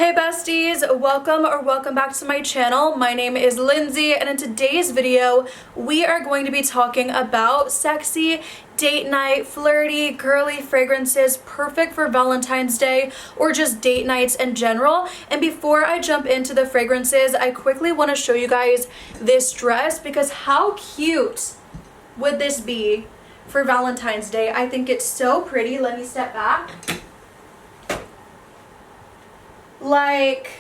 Hey besties, welcome back to my channel. My name is Lindsay, and in today's video we are going to be talking about sexy date night, flirty, girly fragrances perfect for Valentine's Day or just date nights in general. And before I jump into the fragrances, I quickly want to show you guys this dress because how cute would this be for Valentine's Day? I think it's so pretty. Let me step back. Like,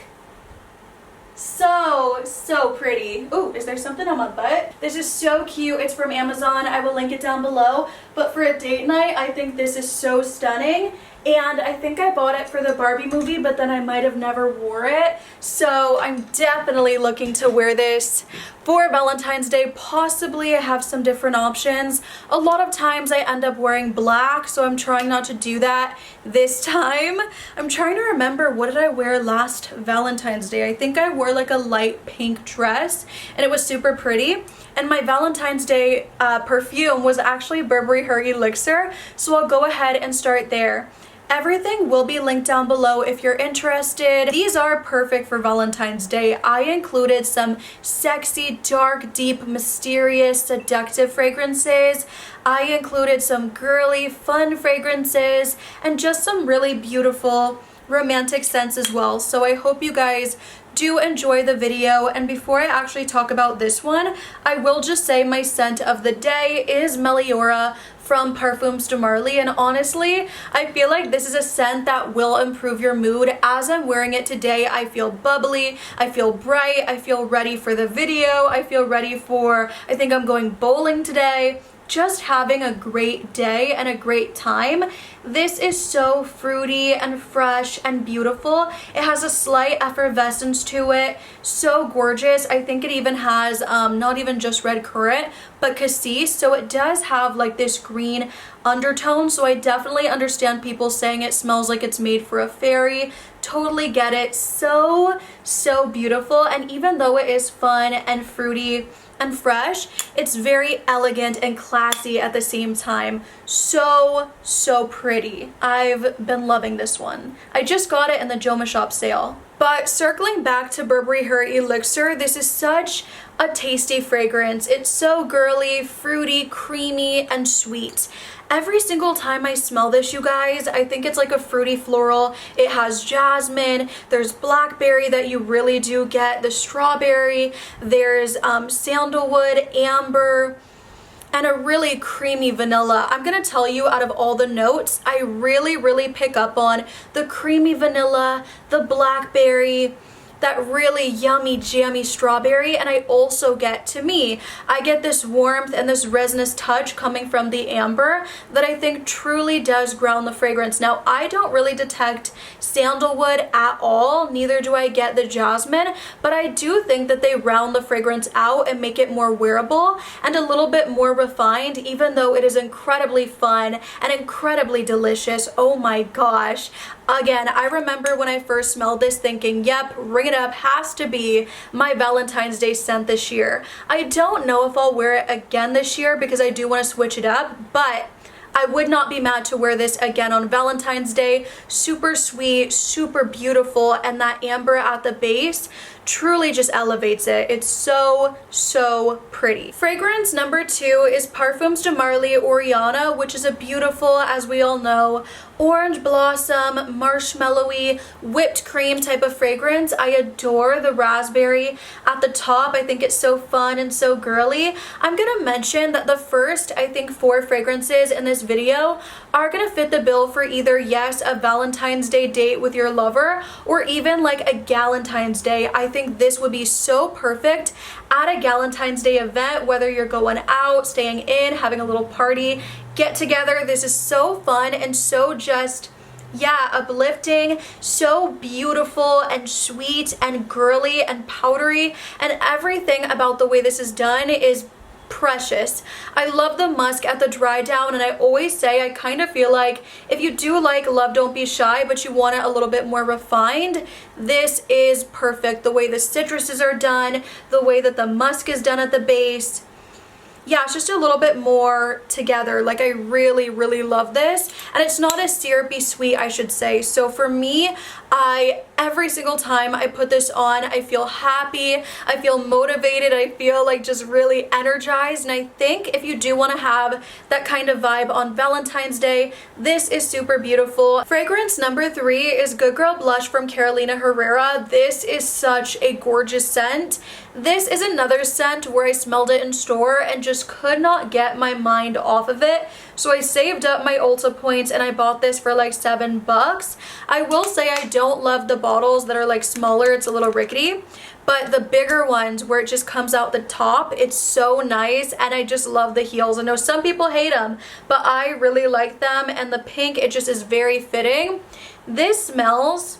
so pretty. Oh, is there something on my butt? This is so cute. It's from Amazon. I will link it down below. But for a date night, I think this is so stunning. And I think I bought it for the Barbie movie, but then I might have never wore it. So I'm definitely looking to wear this for Valentine's Day. Possibly I have some different options. A lot of times I end up wearing black, so I'm trying not to do that this time. I'm trying to remember, what did I wear last Valentine's Day? I think I wore like a light pink dress and it was super pretty. And my Valentine's Day perfume was actually Burberry Elixir, so I'll go ahead and start there. Everything will be linked down below if you're interested. These are perfect for Valentine's Day. I included some sexy, dark, deep, mysterious, seductive fragrances. I included some girly, fun fragrances, and just some really beautiful romantic scents as well. So I hope you guys do enjoy the video. And before I actually talk about this one, I will just say my scent of the day is Meliora from Parfums de Marley, and honestly I feel like this is a scent that will improve your mood. As I'm wearing it today, I feel bubbly, I feel bright, I feel ready for the video, I feel ready for, I think I'm going bowling today. Just having a great day and a great time. This is so fruity and fresh and beautiful. It has a slight effervescence to it. So gorgeous. I think it even has not even just red currant, but cassis. So it does have like this green undertone. So I definitely understand people saying it smells like it's made for a fairy. Totally get it. So beautiful. And even though it is fun and fruity and fresh, it's very elegant and classy at the same time. So pretty. I've been loving this one. I just got it in the Joma Shop sale. But circling back to Burberry Elixir, this is such a tasty fragrance. It's so girly, fruity, creamy, and sweet. Every single time I smell this, you guys, I think it's like a fruity floral. It has jasmine, there's blackberry that you really do get, the strawberry, there's sandalwood, amber, and a really creamy vanilla. I'm gonna tell you, out of all the notes, I really pick up on the creamy vanilla, the blackberry, that really yummy jammy strawberry, and I also get, to me, I get this warmth and this resinous touch coming from the amber that I think truly does ground the fragrance. Now, I don't really detect sandalwood at all, neither do I get the jasmine, but I do think that they round the fragrance out and make it more wearable and a little bit more refined, even though it is incredibly fun and incredibly delicious. Oh my gosh. Again, I remember when I first smelled this thinking, yep, Ring It Up has to be my Valentine's Day scent this year. I don't know if I'll wear it again this year because I do want to switch it up, but I would not be mad to wear this again on Valentine's Day. Super sweet, super beautiful, and that amber at the base truly just elevates it. It's so pretty. Fragrance number 2 is Parfums de Marley Oriana, which is a beautiful, as we all know, orange blossom, marshmallowy, whipped cream type of fragrance. I adore the raspberry at the top. I think it's so fun and so girly. I'm gonna mention that the first, I think, 4 fragrances in this video are gonna fit the bill for either, yes, a Valentine's Day date with your lover, or even like a Galentine's Day. I think this would be so perfect at a Galentine's Day event, whether you're going out, staying in, having a little party, get together. This is so fun and so just, yeah, uplifting, so beautiful and sweet and girly and powdery, and everything about the way this is done is precious. I love the musk at the dry down, and I always say I kind of feel like if you do like Love Don't Be Shy but you want it a little bit more refined, this is perfect. The way the citruses are done, the way that the musk is done at the base, yeah, it's just a little bit more together. Like, I really, really love this. And it's not as syrupy sweet, I should say. So for me, every single time I put this on, I feel happy, I feel motivated, I feel like just really energized. And I think if you do want to have that kind of vibe on Valentine's Day, this is super beautiful. Fragrance number 3 is Good Girl Blush from Carolina Herrera. This is such a gorgeous scent. This is another scent where I smelled it in store and just could not get my mind off of it. So I saved up my Ulta points and I bought this for like $7. I will say I don't love the bottles that are like smaller. It's a little rickety. But the bigger ones where it just comes out the top, it's so nice, and I just love the heels. I know some people hate them, but I really like them, and the pink, it just is very fitting. This smells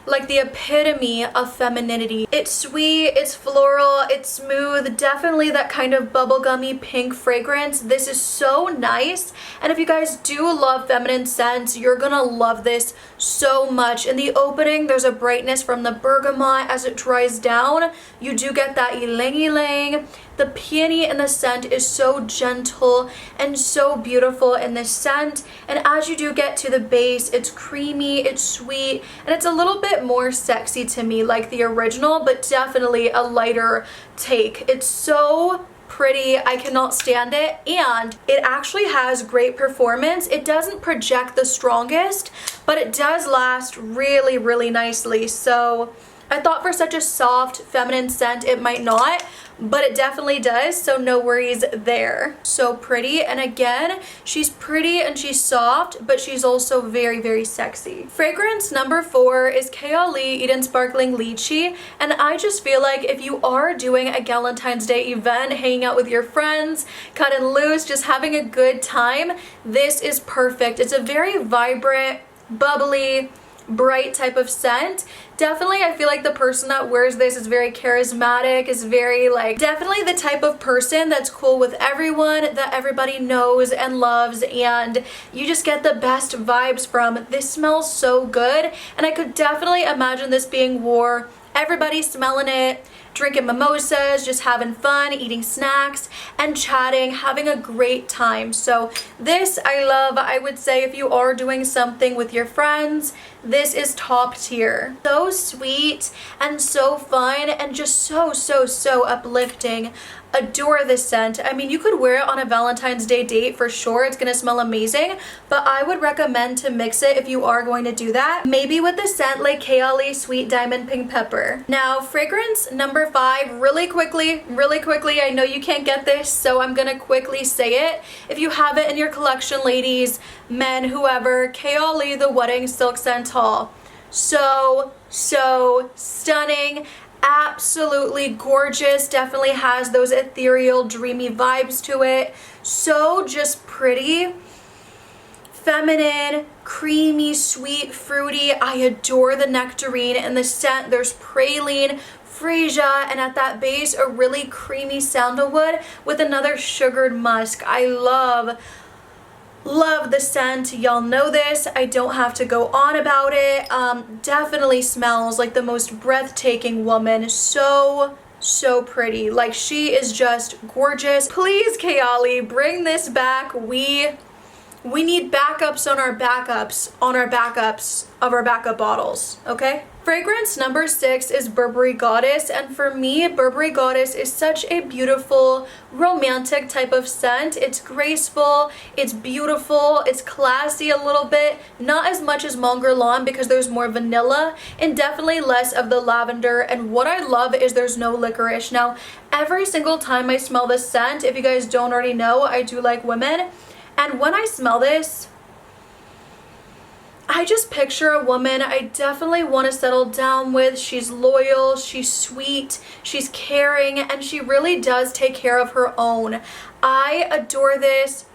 like the epitome of femininity. It's sweet, it's floral, it's smooth, definitely that kind of bubblegummy pink fragrance. This is so nice, and if you guys do love feminine scents, you're gonna love this so much. In the opening, there's a brightness from the bergamot. As it dries down, you do get that ylang ylang. The peony in the scent is so gentle and so beautiful in this scent, and as you do get to the base, it's creamy, it's sweet, and it's a little bit more sexy to me, like the original, but definitely a lighter take. It's so pretty, I cannot stand it, and it actually has great performance. It doesn't project the strongest, but it does last really, really nicely. So I thought for such a soft feminine scent it might not, but it definitely does, so no worries there. So pretty, and again, she's pretty and she's soft, but she's also very, very sexy. Fragrance number 4 is Kayali Eden Sparkling Lychee, and I just feel like if you are doing a Valentine's Day event, hanging out with your friends, cutting loose, just having a good time, this is perfect. It's a very vibrant, bubbly, bright type of scent. Definitely, I feel like the person that wears this is very charismatic, is very like, definitely the type of person that's cool with everyone, that everybody knows and loves, and you just get the best vibes from. This smells so good, and I could definitely imagine this being wore, everybody smelling it, drinking mimosas, just having fun, eating snacks, and chatting, having a great time. So this I love. I would say if you are doing something with your friends, this is top tier. So sweet and so fun and just so, so, so uplifting. Adore this scent. I mean, you could wear it on a Valentine's Day date for sure. It's gonna smell amazing, but I would recommend to mix it if you are going to do that. Maybe with the scent like Kayali Sweet Diamond Pink Pepper. Now, fragrance number 5, really quickly, I know you can't get this, so I'm gonna quickly say it. If you have it in your collection, ladies, men, whoever, Kayali The Wedding Silk Santal. So stunning. Absolutely gorgeous. Definitely has those ethereal, dreamy vibes to it. So just pretty, feminine, creamy, sweet, fruity. I adore the nectarine in the scent. There's praline, freesia, and at that base, a really creamy sandalwood with another sugared musk. I love the scent. Y'all know this. I don't have to go on about it. Definitely smells like the most breathtaking woman. So pretty. Like, she is just gorgeous. Please, Kayali, bring this back. We need backups on our backups of our backup bottles, okay? Fragrance number 6 is Burberry Goddess, and for me, Burberry Goddess is such a beautiful, romantic type of scent. It's graceful, it's beautiful, it's classy a little bit, not as much as Mon Guerlain because there's more vanilla, and definitely less of the lavender, and what I love is there's no licorice. Now, every single time I smell this scent, if you guys don't already know, I do like women, and when I smell this, I just picture a woman I definitely want to settle down with. She's loyal, she's sweet, she's caring, and she really does take care of her own. I adore this.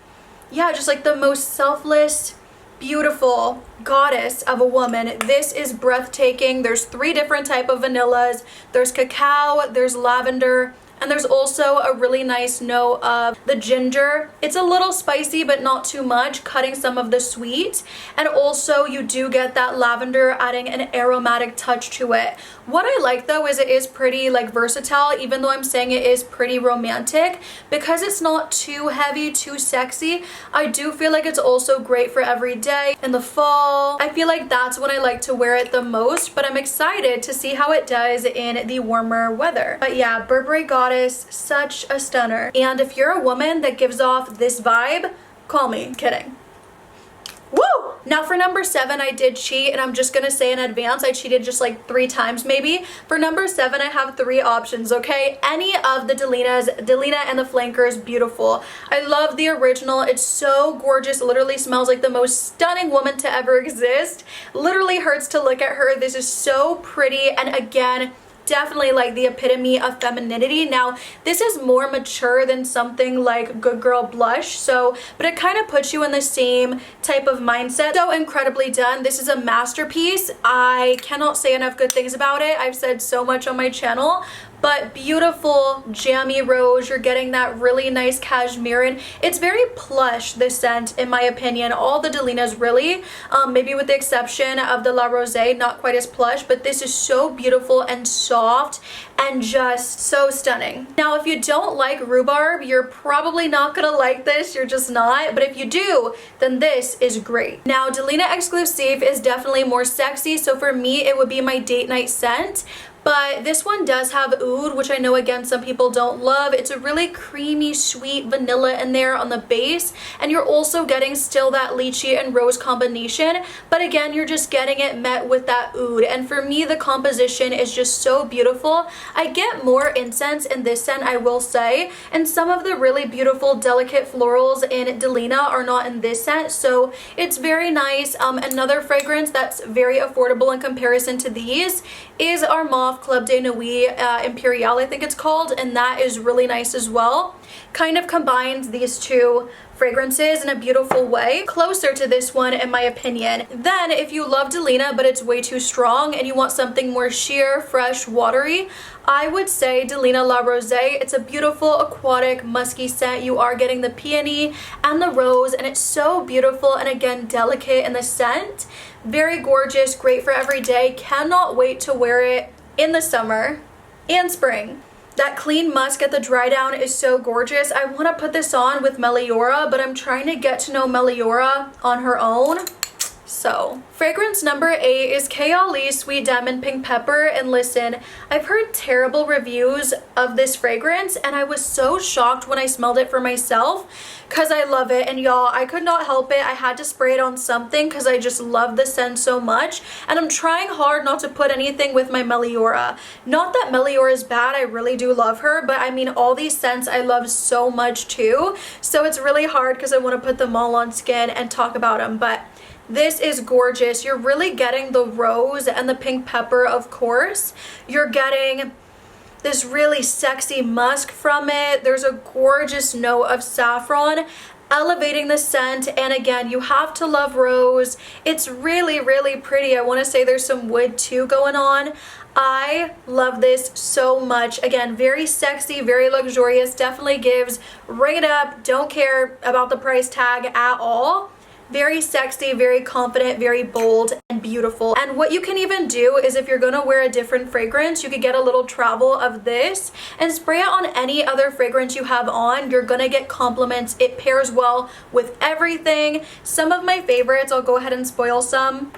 Yeah, just like the most selfless, beautiful goddess of a woman. This is breathtaking. There's 3 different type of vanillas. There's cacao, there's lavender, And there's also a really nice note of the ginger. It's a little spicy, but not too much, cutting some of the sweet. And also you do get that lavender, adding an aromatic touch to it. What I like though is it is pretty like versatile, even though I'm saying it is pretty romantic, because it's not too heavy, too sexy. I do feel like it's also great for every day. In the fall, I feel like that's when I like to wear it the most, but I'm excited to see how it does in the warmer weather. But yeah, Burberry Goddess, such a stunner. And if you're a woman that gives off this vibe, call me. Kidding. Woo! Now for number 7, I did cheat, and I'm just gonna say in advance, I cheated just like 3 times maybe. For number 7, I have 3 options, okay? Any of the Delina's, Delina and the Flankers, beautiful. I love the original. It's so gorgeous. Literally smells like the most stunning woman to ever exist. Literally hurts to look at her. This is so pretty, and again, definitely like the epitome of femininity. Now this is more mature than something like Good Girl Blush, but it kind of puts you in the same type of mindset. So incredibly done. This is a masterpiece. I cannot say enough good things about it. I've said so much on my channel, but beautiful jammy rose. You're getting that really nice cashmere, and it's very plush, this scent, in my opinion. All the Delinas really, maybe with the exception of the La Rose, not quite as plush, but this is so beautiful and soft and just so stunning. Now if you don't like rhubarb, you're probably not gonna like this. You're just not, but if you do, then this is great. Now Delina Exclusive is definitely more sexy, so for me it would be my date night scent. But this one does have oud, which I know again some people don't love. It's a really creamy, sweet vanilla in there on the base, and you're also getting still that lychee and rose combination, but again you're just getting it met with that oud. And for me the composition is just so beautiful. I get more incense in this scent, I will say, and some of the really beautiful delicate florals in Delina are not in this scent, so it's very nice. Another fragrance that's very affordable in comparison to these is our Mauve Club de Nuit Imperial, I think it's called, and that is really nice as well. Kind of combines these two fragrances in a beautiful way, closer to this one in my opinion. Then if you love Delina but it's way too strong and you want something more sheer, fresh, watery, I would say Delina La Rose. It's a beautiful aquatic musky scent. You are getting the peony and the rose, and it's so beautiful and again delicate in the scent. Very gorgeous, great for every day. Cannot wait to wear it in the summer and spring. That clean musk at the dry down is so gorgeous. I want to put this on with Meliora, but I'm trying to get to know Meliora on her own. So, fragrance number 8 is Kayali Sweet Diamond Pink Pepper, and listen, I've heard terrible reviews of this fragrance, and I was so shocked when I smelled it for myself because I love it, and y'all, I could not help it. I had to spray it on something because I just love the scent so much, and I'm trying hard not to put anything with my Meliora. Not that Meliora is bad, I really do love her, but I mean all these scents I love so much too, so it's really hard because I want to put them all on skin and talk about them, but this is gorgeous. You're really getting the rose and the pink pepper, of course. You're getting this really sexy musk from it. There's a gorgeous note of saffron, elevating the scent, and again, you have to love rose. It's really, really pretty. I want to say there's some wood too going on. I love this so much. Again, very sexy, very luxurious, definitely gives ring it up, don't care about the price tag at all. Very sexy, very confident, very bold and beautiful. And what you can even do is if you're gonna wear a different fragrance, you could get a little travel of this and spray it on any other fragrance you have on. You're gonna get compliments. It pairs well with everything. Some of my favorites, I'll go ahead and spoil some.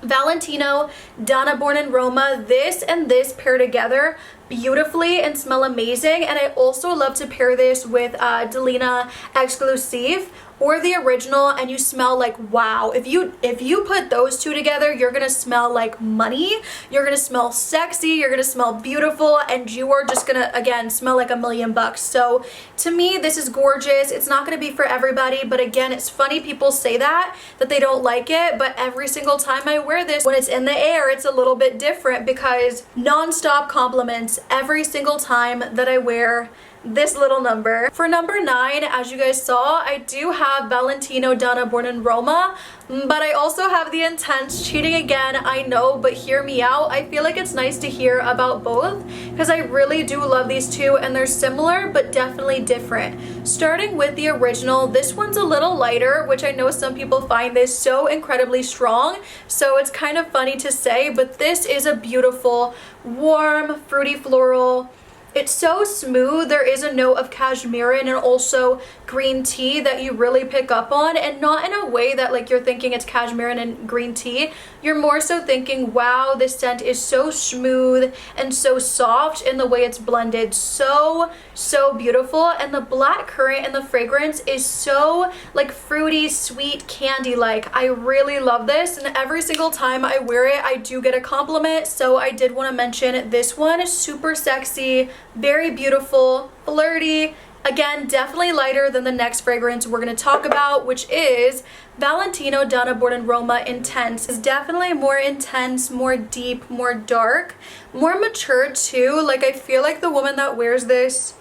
Valentino, Donna Born in Roma. This and this pair together beautifully and smell amazing, and I also love to pair this with Delina Exclusive or the original, and you smell like wow. If you put those two together, you're gonna smell like money, you're gonna smell sexy, you're gonna smell beautiful, and you are just gonna again smell like $1,000,000. So to me this is gorgeous. It's not gonna be for everybody, but again, it's funny people say that they don't like it, but every single time I wear this, when it's in the air, it's a little bit different because non-stop compliments every single time that I wear this little number. For number 9, as you guys saw, I do have Valentino Donna Born in Roma, but I also have the Intense. Cheating again, I know, but hear me out. I feel like it's nice to hear about both because I really do love these two, and they're similar but definitely different. Starting with the original, this one's a little lighter, which I know some people find this so incredibly strong, so it's kind of funny to say, but this is a beautiful, warm, fruity floral. It's so smooth. There is a note of cashmere and also green tea that you really pick up on, and not in a way that like you're thinking it's cashmere and green tea. You're more so thinking, wow, this scent is so smooth and so soft in the way it's blended. So beautiful. And the black currant in the fragrance is so like fruity, sweet, candy like. I really love this, and every single time I wear it I do get a compliment, so I did want to mention this one. Super sexy, very beautiful, flirty. Again, definitely lighter than the next fragrance we're going to talk about, which is Valentino Donna Born in Roma Intense. It's definitely more intense, more deep, more dark, more mature too. Like, I feel like the woman that wears this,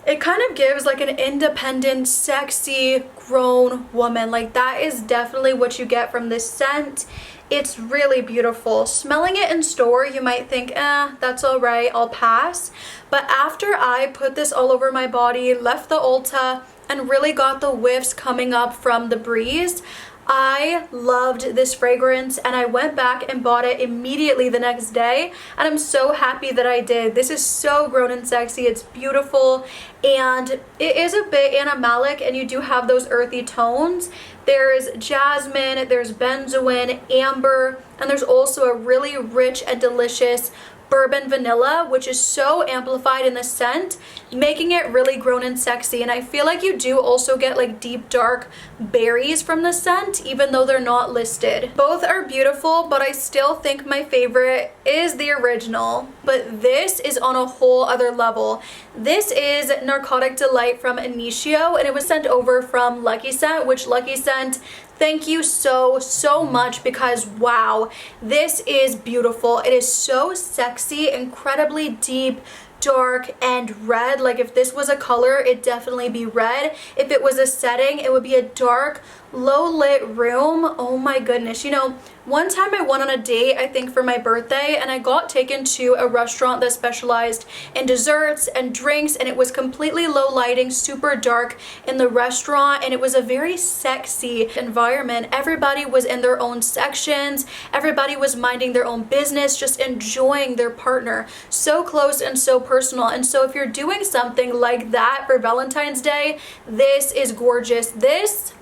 it kind of gives like an independent, sexy, grown woman. Like, that is definitely what you get from this scent. It's really beautiful. Smelling it in store, you might think, that's all right, I'll pass. But after I put this all over my body, left the Ulta, and really got the whiffs coming up from the breeze, I loved this fragrance, and I went back and bought it immediately the next day, and I'm so happy that I did. This is so grown and sexy. It's beautiful, and it is a bit animalic, and you do have those earthy tones. There's jasmine, there's benzoin, amber, and there's also a really rich and delicious bourbon vanilla, which is so amplified in the scent, making it really grown and sexy. And I feel like you do also get like deep dark berries from the scent, even though they're not listed. Both are beautiful, but I still think my favorite is the original. But this is on a whole other level. This is Narcotic Delight from Initio, and it was sent over from Lucky Scent, which Lucky Scent, thank you so much, because wow, this is beautiful. It is so sexy, incredibly deep, dark, and red. Like, if this was a color, it'd definitely be red. If it was a setting, it would be a dark, low lit room. Oh my goodness. You know, one time I went on a date, I think for my birthday, and I got taken to a restaurant that specialized in desserts and drinks, and it was completely low lighting, super dark in the restaurant, and it was a very sexy environment. Everybody was in their own sections, everybody was minding their own business, just enjoying their partner. So close and so personal. And so if you're doing something like that for Valentine's Day, this is gorgeous. This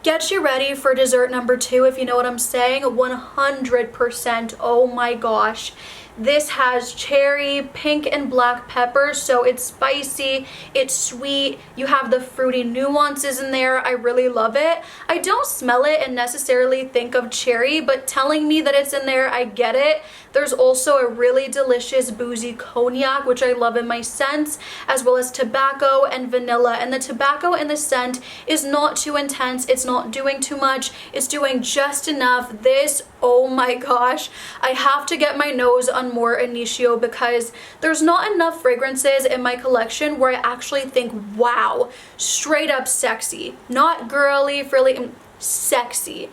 gets you ready for dessert number 2, if you know what I'm saying. 100%. Oh my gosh. This has cherry, pink, and black peppers, so it's spicy, it's sweet, you have the fruity nuances in there. I really love it. I don't smell it and necessarily think of cherry, but telling me that it's in there, I get it. There's also a really delicious boozy cognac, which I love in my scents, as well as tobacco and vanilla. And the tobacco in the scent is not too intense, it's not doing too much, it's doing just enough. This, oh my gosh, I have to get my nose on more Initio, because there's not enough fragrances in my collection where I actually think, wow, straight up sexy. Not girly, frilly, sexy.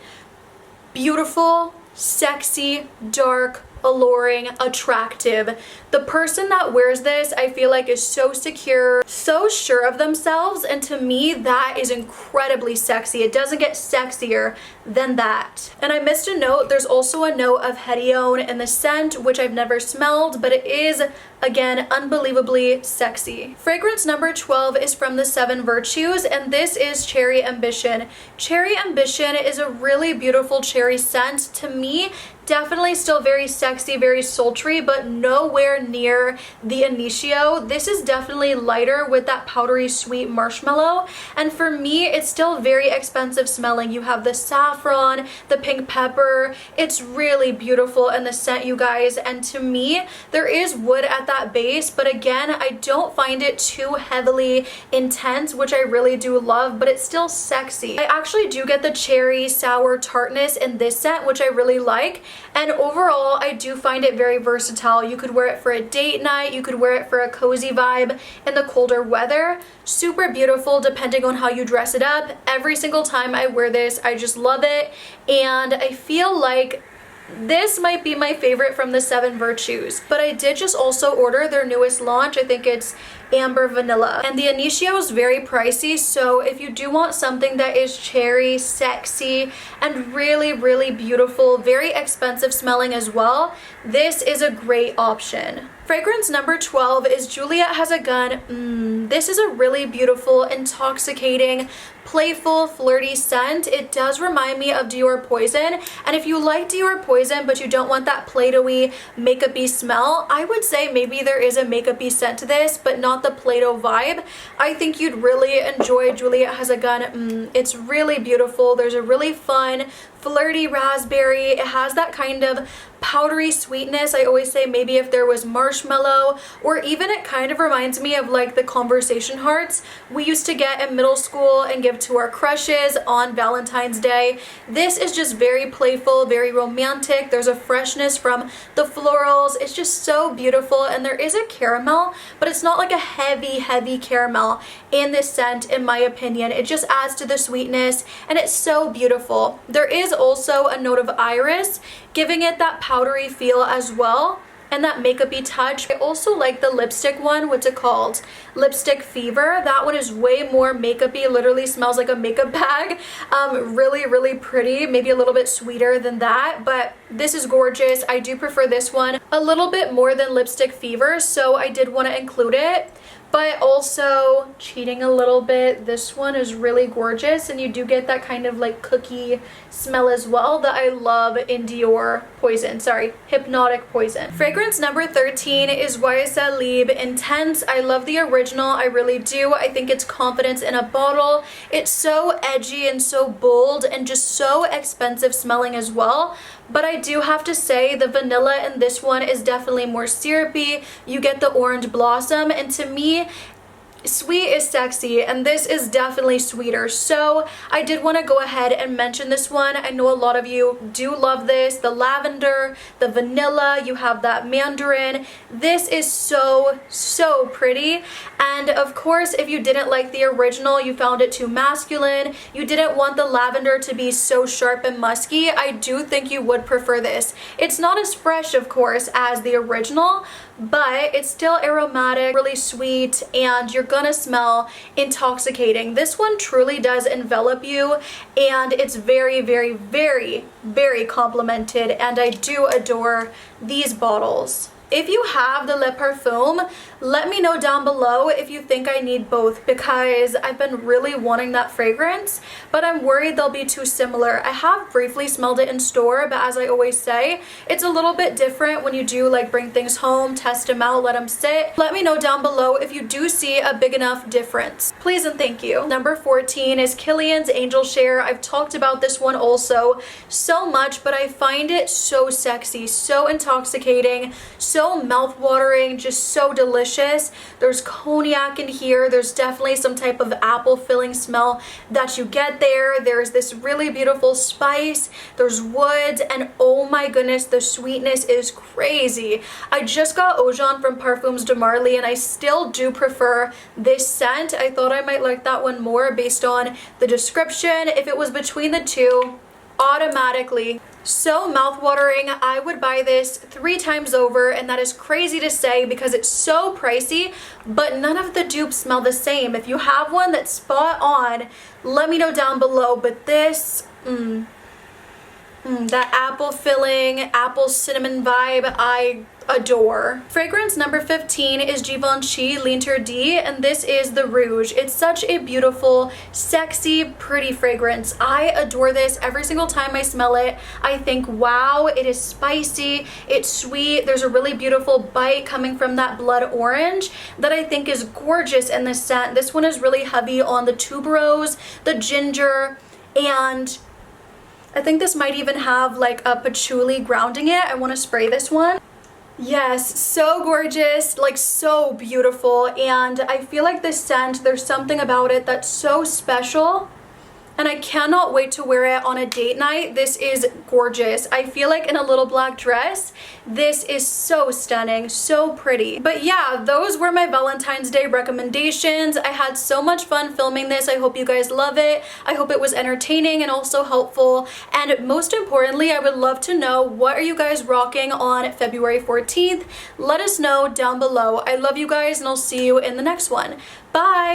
Beautiful, sexy, dark, alluring, attractive. The person that wears this, I feel like, is so secure, so sure of themselves, and to me that is incredibly sexy. It doesn't get sexier than that. And I missed a note, there's also a note of hedione in the scent, which I've never smelled, but it is, again, unbelievably sexy. Fragrance number 12 is from the 7 Virtues, and this is Cherry Ambition. Cherry Ambition is a really beautiful cherry scent. To me, definitely still very sexy, very sultry, but nowhere near the Initio. This is definitely lighter with that powdery sweet marshmallow, and for me it's still very expensive smelling. You have the saffron, the pink pepper. It's really beautiful in the scent, you guys, and to me there is wood at that base, but again, I don't find it too heavily intense, which I really do love, but it's still sexy. I actually do get the cherry sour tartness in this scent, which I really like, And overall, I do find it very versatile. You could wear it for a date night, you could wear it for a cozy vibe in the colder weather. Super beautiful depending on how you dress it up. Every single time I wear this, I just love it, and I feel like this might be my favorite from the 7 Virtues. But I did just also order their newest launch. I think it's Amber Vanilla. And the Initio is very pricey, so if you do want something that is cherry, sexy, and really, really beautiful, very expensive smelling as well, this is a great option. Fragrance number 12 is Juliet Has a Gun. This is a really beautiful, intoxicating, playful, flirty scent. It does remind me of Dior Poison, and if you like Dior Poison but you don't want that Play-Doh-y, makeup-y smell, I would say maybe there is a makeup-y scent to this, but not the Play-Doh vibe. I think you'd really enjoy Juliet Has a Gun. It's really beautiful. There's a really fun, flirty raspberry. It has that kind of powdery sweetness. I always say maybe if there was marshmallow, or even it kind of reminds me of like the conversation hearts we used to get in middle school and give to our crushes on Valentine's Day. This is just very playful, very romantic. There's a freshness from the florals. It's just so beautiful, and there is a caramel, but it's not like a heavy caramel in this scent in my opinion. It just adds to the sweetness, and it's so beautiful. There is also a note of iris, giving it that powdery feel as well, and that makeup-y touch. I also like the lipstick one. What's it called? Lipstick Fever. That one is way more makeup-y. Literally smells like a makeup bag. Really pretty. Maybe a little bit sweeter than that, but this is gorgeous. I do prefer this one a little bit more than Lipstick Fever, so I did want to include it. But also, cheating a little bit, this one is really gorgeous, and you do get that kind of like cookie smell as well that I love in Dior Poison. Sorry, Hypnotic Poison. Fragrance number 13 is YSL Libre Intense. I love the original, I really do. I think it's confidence in a bottle. It's so edgy and so bold and just so expensive smelling as well. But I do have to say the vanilla in this one is definitely more syrupy. You get the orange blossom, and to me, sweet is sexy, and this is definitely sweeter. So I did want to go ahead and mention this one. I know a lot of you do love this. The lavender, the vanilla, you have that mandarin. This is so pretty. And of course, if you didn't like the original, you found it too masculine, you didn't want the lavender to be so sharp and musky, I do think you would prefer this. It's not as fresh, of course, as the original, but it's still aromatic, really sweet, and you're gonna smell intoxicating. This one truly does envelop you, and it's very complimented, and I do adore these bottles. If you have the Le Parfum, let me know down below if you think I need both, because I've been really wanting that fragrance, but I'm worried they'll be too similar. I have briefly smelled it in store, but as I always say, it's a little bit different when you do like bring things home, test them out, let them sit. Let me know down below if you do see a big enough difference. Please and thank you. Number 14 is Kilian's Angel Share. I've talked about this one also so much, but I find it so sexy, so intoxicating, so mouth-watering, just so delicious. There's cognac in here. There's definitely some type of apple filling smell that you get there. There's this really beautiful spice. There's woods, and oh my goodness, the sweetness is crazy. I just got Ojan from Parfums de Marley, and I still do prefer this scent. I thought I might like that one more based on the description. If it was between the two, automatically so mouth-watering. I would buy this 3 times over, and that is crazy to say because it's so pricey, but none of the dupes smell the same. If you have one that's spot on, let me know down below. But this, that apple filling, apple cinnamon vibe, I adore. Fragrance number 15 is Givenchy L'Interdit, and this is the Rouge. It's such a beautiful, sexy, pretty fragrance. I adore this. Every single time I smell it, I think, wow, it is spicy, it's sweet. There's a really beautiful bite coming from that blood orange that I think is gorgeous in this scent. This one is really heavy on the tuberose, the ginger, and I think this might even have like a patchouli grounding it. I want to spray this one. Yes, so gorgeous, like so beautiful, and I feel like this scent, there's something about it that's so special. and I cannot wait to wear it on a date night. This is gorgeous. I feel like in a little black dress, this is so stunning, so pretty. But yeah, those were my Valentine's Day recommendations. I had so much fun filming this. I hope you guys love it. I hope it was entertaining and also helpful. And most importantly, I would love to know, what are you guys rocking on February 14th? Let us know down below. I love you guys, and I'll see you in the next one. Bye!